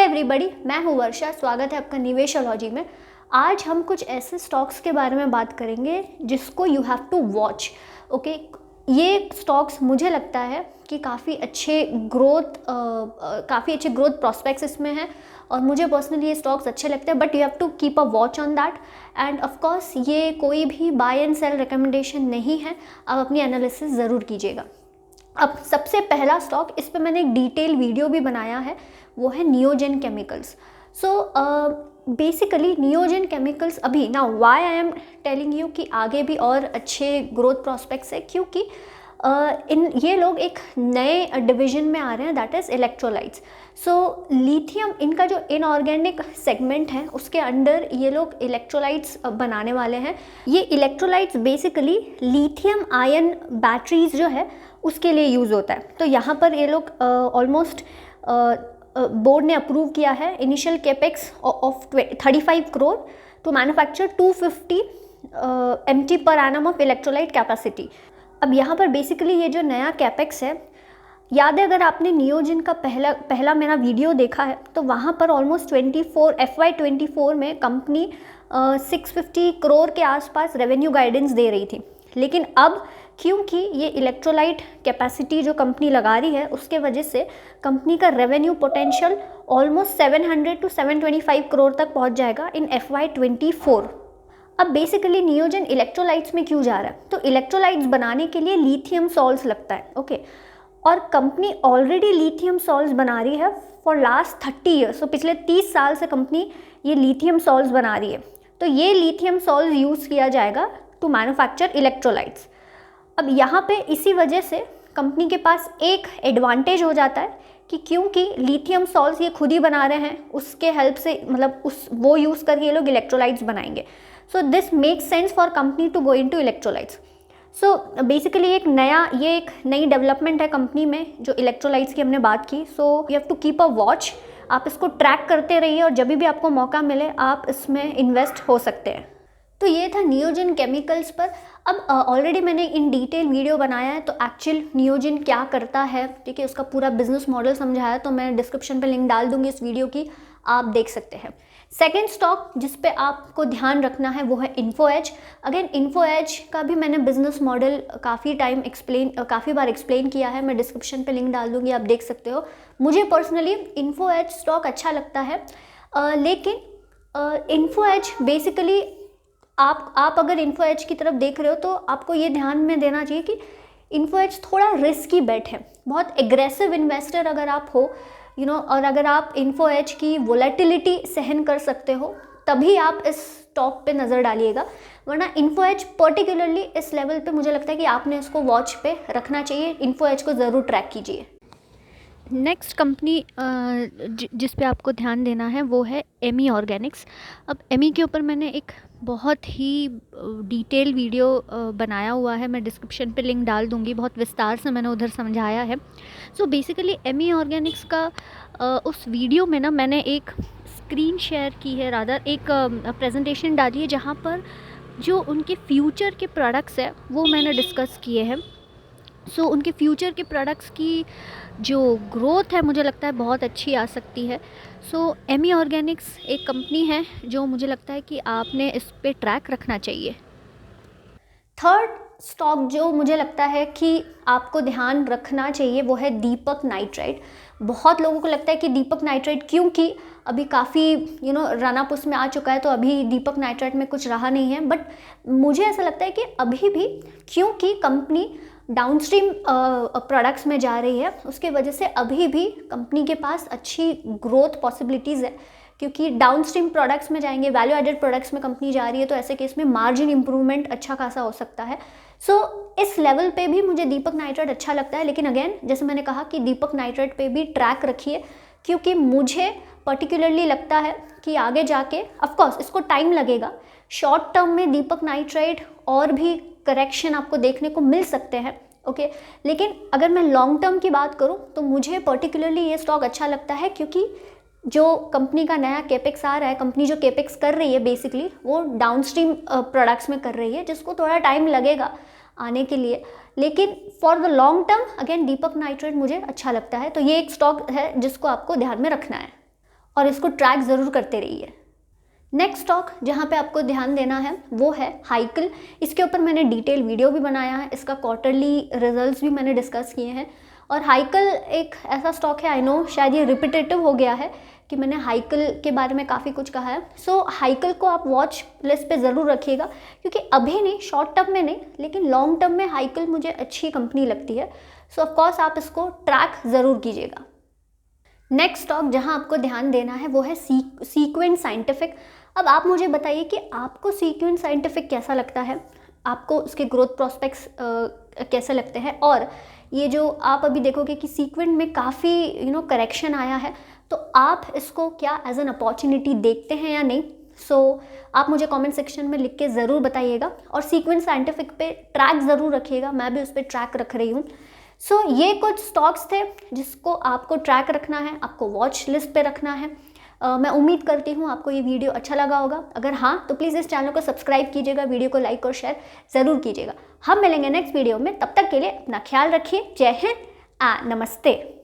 Everybody, मैं हूँ वर्षा। स्वागत है आपका निवेशोलॉजी में। आज हम कुछ ऐसे स्टॉक्स के बारे में बात करेंगे जिसको you have to watch. Okay, ये स्टॉक्स मुझे लगता है कि काफ़ी अच्छे ग्रोथ प्रॉस्पेक्ट्स इसमें हैं और मुझे पर्सनली ये स्टॉक्स अच्छे लगते हैं, but you have to keep a watch on that. And of course ये कोई भी बाय एंड सेल रिकमेंडेशन नहीं है, आप अपनी एनालिसिस ज़रूर कीजिएगा। अब सबसे पहला स्टॉक, इस पे मैंने एक डिटेल वीडियो भी बनाया है, वो है नियोजन केमिकल्स। सो बेसिकली नियोजन केमिकल्स अभी ना, why I am telling you कि आगे भी और अच्छे ग्रोथ प्रॉस्पेक्ट्स है, क्योंकि ये लोग एक नए डिवीजन में आ रहे हैं, that is electrolytes. So lithium, इनका जो इनऑर्गेनिक सेगमेंट है उसके अंडर ये लोग इलेक्ट्रोलाइट्स बनाने वाले हैं। ये electrolytes basically lithium ion batteries जो है उसके लिए यूज़ होता है। तो यहाँ पर ये लोग ऑलमोस्ट बोर्ड ने अप्रूव किया है initial capex of 35 crore to manufacture 250 MT per annum of electrolyte capacity. अब यहाँ पर बेसिकली ये जो नया कैपेक्स है, याद है अगर आपने नियोजन का पहला मेरा वीडियो देखा है तो वहाँ पर ऑलमोस्ट FY24 में कंपनी 650 करोड़ के आसपास रेवेन्यू गाइडेंस दे रही थी। लेकिन अब क्योंकि ये इलेक्ट्रोलाइट कैपेसिटी जो कंपनी लगा रही है उसके वजह से कंपनी का revenue potential almost 700 to 725 crore तक पहुंच जाएगा इन FY24। अब बेसिकली नियोजन इलेक्ट्रोलाइट्स में क्यों जा रहा है, तो इलेक्ट्रोलाइट्स बनाने के लिए लिथियम सॉल्ट्स लगता है। ओके, और कंपनी ऑलरेडी लिथियम सॉल्ट्स बना रही है फॉर लास्ट 30 ईयर्स। तो पिछले 30 साल से कंपनी ये लिथियम सॉल्ट्स बना रही है। तो ये लिथियम सॉल्ट्स यूज़ किया जाएगा टू मैन्युफैक्चर इलेक्ट्रोलाइट्स। अब यहाँ पे इसी वजह से कंपनी के पास एक एडवांटेज हो जाता है कि क्योंकि लिथियम सॉल्ट्स ये खुद ही बना रहे हैं, उसके हेल्प से मतलब वो यूज़ करके ये लोग इलेक्ट्रोलाइट्स बनाएंगे। So this makes sense for company to go into electrolytes. So basically एक नई डेवलपमेंट है कंपनी में जो इलेक्ट्रोलाइट्स की हमने बात की। So you have to keep a watch, आप इसको ट्रैक करते रहिए और जब भी आपको मौका मिले आप इसमें इन्वेस्ट हो सकते हैं। तो ये था नियोजन केमिकल्स पर। अब ऑलरेडी मैंने इन डिटेल वीडियो बनाया है, तो एक्चुअल नियोजन क्या करता है, ठीक है, उसका पूरा बिजनेस मॉडल समझाया, तो मैं डिस्क्रिप्शन पे लिंक डाल दूंगी इस वीडियो की, आप देख सकते हैं। सेकेंड स्टॉक जिस पे आपको ध्यान रखना है वो है इन्फो एज। अगेन इन्फो एज का भी मैंने बिजनेस मॉडल काफ़ी बार एक्सप्लेन किया है, मैं डिस्क्रिप्शन पे लिंक डाल दूंगी, आप देख सकते हो। मुझे पर्सनली इन्फो एज स्टॉक अच्छा लगता है, लेकिन इन्फो एज बेसिकली आप अगर इन्फो एज की तरफ देख रहे हो तो आपको ये ध्यान में देना चाहिए कि इन्फो एज थोड़ा रिस्की बेट है। बहुत एग्रेसिव इन्वेस्टर अगर आप हो, और अगर आप इन्फो एज की वोलेटिलिटी सहन कर सकते हो तभी आप इस स्टॉक पे नज़र डालिएगा, वरना इन्फो एज पर्टिकुलरली इस लेवल पे मुझे लगता है कि आपने इसको वॉच पे रखना चाहिए। इन्फो एज को ज़रूर ट्रैक कीजिए। नेक्स्ट कंपनी जिस पे आपको ध्यान देना है वो है एमी ऑर्गेनिक्स। अब एमी के ऊपर मैंने एक बहुत ही डिटेल वीडियो बनाया हुआ है, मैं डिस्क्रिप्शन पे लिंक डाल दूंगी, बहुत विस्तार से मैंने उधर समझाया है। सो बेसिकली एमी ऑर्गेनिक्स का उस वीडियो में ना मैंने एक स्क्रीन शेयर की है, रादर एक प्रेजेंटेशन डाली है जहाँ पर जो उनके फ्यूचर के प्रोडक्ट्स है वो मैंने डिस्कस किए हैं। सो उनके फ्यूचर के प्रोडक्ट्स की जो ग्रोथ है मुझे लगता है बहुत अच्छी आ सकती है। सो एमी ऑर्गेनिक्स एक कंपनी है जो मुझे लगता है कि आपने इस पे ट्रैक रखना चाहिए। थर्ड स्टॉक जो मुझे लगता है कि आपको ध्यान रखना चाहिए वो है दीपक नाइट्राइट। बहुत लोगों को लगता है कि दीपक नाइट्राइट, क्योंकि अभी काफ़ी रन अप उसमें आ चुका है तो अभी दीपक नाइट्राइट में कुछ रहा नहीं है, बट मुझे ऐसा लगता है कि अभी भी क्योंकि कंपनी डाउनस्ट्रीम प्रोडक्ट्स में जा रही है उसके वजह से अभी भी कंपनी के पास अच्छी ग्रोथ पॉसिबिलिटीज़ है, क्योंकि डाउनस्ट्रीम प्रोडक्ट्स में जाएंगे, वैल्यू एडेड प्रोडक्ट्स में कंपनी जा रही है, तो ऐसे केस में मार्जिन इंप्रूवमेंट अच्छा खासा हो सकता है। सो इस लेवल पे भी मुझे दीपक नाइट्राइट अच्छा लगता है, लेकिन अगेन जैसे मैंने कहा कि दीपक नाइट्राइट पे भी ट्रैक रखिए, क्योंकि मुझे पर्टिकुलरली लगता है कि आगे जाके ऑफकोर्स इसको टाइम लगेगा, शॉर्ट टर्म में दीपक नाइट्राइट और भी करेक्शन आपको देखने को मिल सकते हैं, ओके, लेकिन अगर मैं लॉन्ग टर्म की बात करूं तो मुझे पर्टिकुलरली ये स्टॉक अच्छा लगता है, क्योंकि जो कंपनी का नया केपेक्स आ रहा है, कंपनी जो केपेक्स कर रही है बेसिकली वो डाउनस्ट्रीम प्रोडक्ट्स में कर रही है, जिसको थोड़ा टाइम लगेगा आने के लिए, लेकिन for the long term again Deepak nitrite मुझे अच्छा लगता है। तो ये एक स्टॉक है जिसको आपको ध्यान में रखना है। और इसको ट्रैक ज़रूर करते रहिए। नेक्स्ट स्टॉक जहाँ पे आपको ध्यान देना है वो है हाइकल। इसके ऊपर मैंने डिटेल वीडियो भी बनाया है, इसका क्वार्टरली रिजल्ट्स भी मैंने डिस्कस किए हैं। और हाइकल एक ऐसा स्टॉक है, आई नो शायद ये रिपीटेटिव हो गया है कि मैंने हाइकल के बारे में काफ़ी कुछ कहा है। सो हाइकल को आप वॉच लिस्ट पे ज़रूर रखिएगा, क्योंकि अभी नहीं, शॉर्ट टर्म में नहीं, लेकिन लॉन्ग टर्म में हाइकल मुझे अच्छी कंपनी लगती है। सो ऑफकोर्स आप इसको ट्रैक ज़रूर कीजिएगा। नेक्स्ट स्टॉक जहां आपको ध्यान देना है वो है सीक्वेंट साइंटिफिक। अब आप मुझे बताइए कि आपको सीक्वेंट साइंटिफिक कैसा लगता है, आपको उसके ग्रोथ प्रोस्पेक्ट्स कैसे लगते हैं। और ये जो आप अभी देखोगे कि सीक्वेंट में काफ़ी करेक्शन आया है, तो आप इसको क्या एज एन अपॉर्चुनिटी देखते हैं या नहीं। सो आप मुझे कमेंट सेक्शन में लिख के ज़रूर बताइएगा। और सीक्वेंट साइंटिफिक पे ट्रैक ज़रूर रखिएगा, मैं भी उस पर ट्रैक रख रही हूँ। सो ये कुछ स्टॉक्स थे जिसको आपको ट्रैक रखना है, आपको वॉच लिस्ट पे रखना है। मैं उम्मीद करती हूँ आपको ये वीडियो अच्छा लगा होगा। अगर हाँ तो प्लीज़ इस चैनल को सब्सक्राइब कीजिएगा, वीडियो को लाइक और शेयर ज़रूर कीजिएगा। हम मिलेंगे नेक्स्ट वीडियो में, तब तक के लिए अपना ख्याल रखिए। जय हिंद, नमस्ते।